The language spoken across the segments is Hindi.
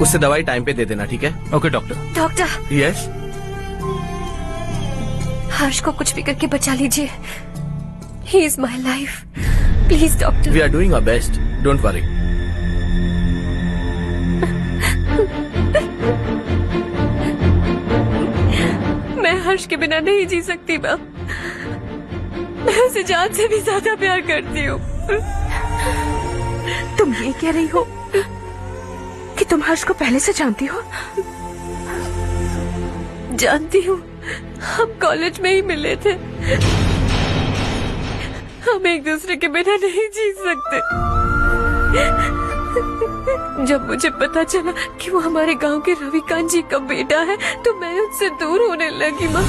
उससे दवाई टाइम पे दे देना, ठीक है? Okay doctor. Doctor, yes. Harsh को कुछ भी करके बचा लीजिए। He is my life, please doctor. We are doing our best, don't worry. मैं हर्ष के बिना नहीं जी सकती बाप। मैं उसे जान से भी ज्यादा प्यार करती हूँ। तुम ये कह रही हो कि तुम हर्ष को पहले से जानती हो? जानती हूँ, हम कॉलेज में ही मिले थे। हम एक दूसरे के बिना नहीं जी सकते। जब मुझे पता चला कि वो हमारे गांव के रविकांत जी का बेटा है तो मैं उससे दूर होने लगी माँ।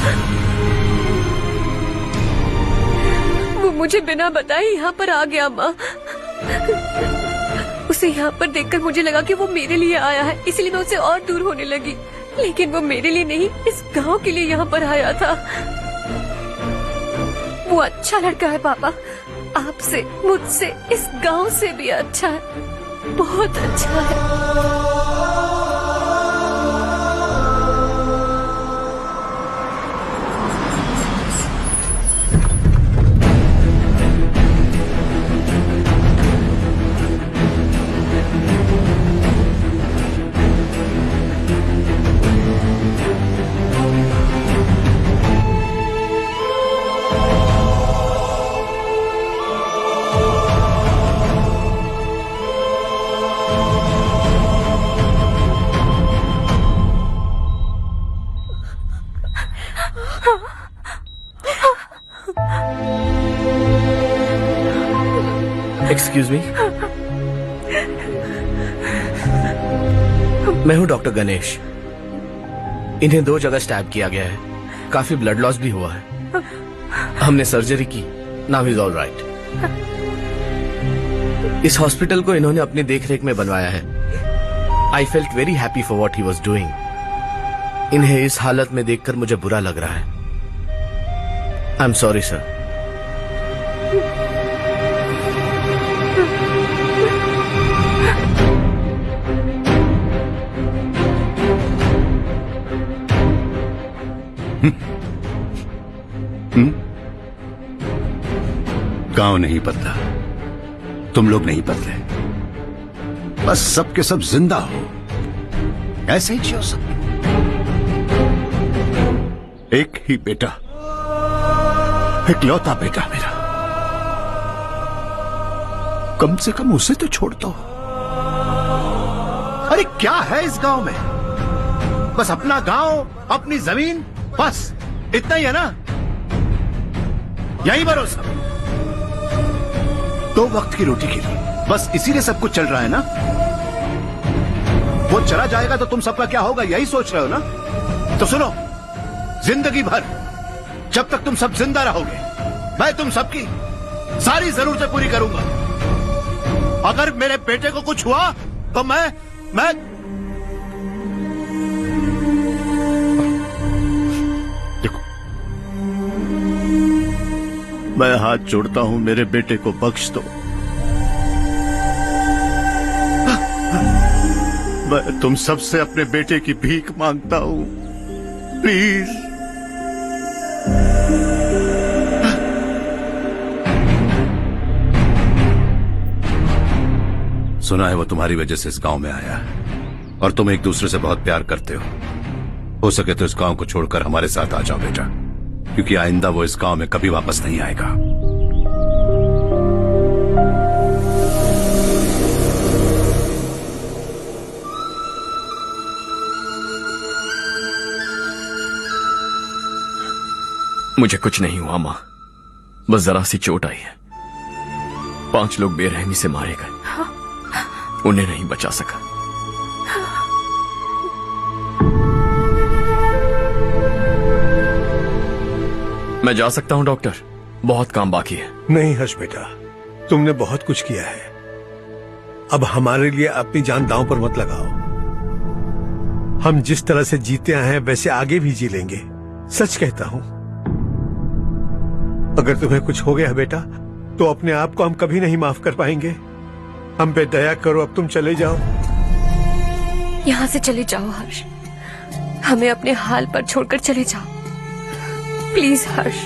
वो मुझे बिना बताए यहाँ पर आ गया माँ। उसे यहाँ पर देखकर मुझे लगा कि वो मेरे लिए आया है, इसलिए मैं उससे और दूर होने लगी। लेकिन वो मेरे लिए नहीं, इस गांव के लिए यहाँ पर आया था। वो अच्छा लड़का है पापा, आपसे, मुझसे, इस गांव से भी अच्छा है, बहुत अच्छा है। एक्सक्यूज मी, मैं हूं डॉक्टर गणेश। इन्हें 2 जगह स्टैब किया गया है, काफी ब्लड लॉस भी हुआ है। हमने सर्जरी की, नाउ इज ऑल राइट। इस हॉस्पिटल को इन्होंने अपनी देखरेख में बनवाया है। I felt very happy for what he was doing. इन्हें इस हालत में देखकर मुझे बुरा लग रहा है। I am sorry sir. गांव नहीं बदला, तुम लोग नहीं बदले, बस सबके सब जिंदा हो, ऐसे ही जियो सब। एक ही बेटा, इकलौता बेटा मेरा, कम से कम उसे तो छोड़ दो। अरे क्या है इस गांव में? बस अपना गांव, अपनी जमीन, बस इतना ही है ना? यही भरोसा, 2 वक्त की रोटी के लिए, बस इसीलिए सब कुछ चल रहा है ना? वो चला जाएगा तो तुम सबका क्या होगा, यही सोच रहे हो ना? तो सुनो, जिंदगी भर जब तक तुम सब जिंदा रहोगे, मैं तुम सबकी सारी जरूरतें पूरी करूंगा। अगर मेरे बेटे को कुछ हुआ तो मैं मैं हाथ जोड़ता हूं, मेरे बेटे को बख्श दो। मैं तुम सबसे अपने बेटे की भीख मांगता हूं, प्लीज। सुना है वो तुम्हारी वजह से इस गांव में आया है और तुम एक दूसरे से बहुत प्यार करते हो सके तो इस गांव को छोड़कर हमारे साथ आ जाओ बेटा, क्योंकि आइंदा वो इस गांव में कभी वापस नहीं आएगा। मुझे कुछ नहीं हुआ माँ, बस जरा सी चोट आई है। 5 लोग बेरहमी से मारे गए, उन्हें नहीं बचा सका। मैं जा सकता हूं डॉक्टर, बहुत काम बाकी है। नहीं हर्ष बेटा, तुमने बहुत कुछ किया है, अब हमारे लिए अपनी जान दांव पर मत लगाओ। हम जिस तरह से जीते आए हैं वैसे आगे भी जी लेंगे, सच कहता हूं। अगर तुम्हें कुछ हो गया बेटा तो अपने आप को हम कभी नहीं माफ कर पाएंगे। हम पे दया करो, अब तुम चले जाओ। यहाँ से चले जाओ हर्ष, हमें अपने हाल पर छोड़कर चले जाओ प्लीज हर्ष।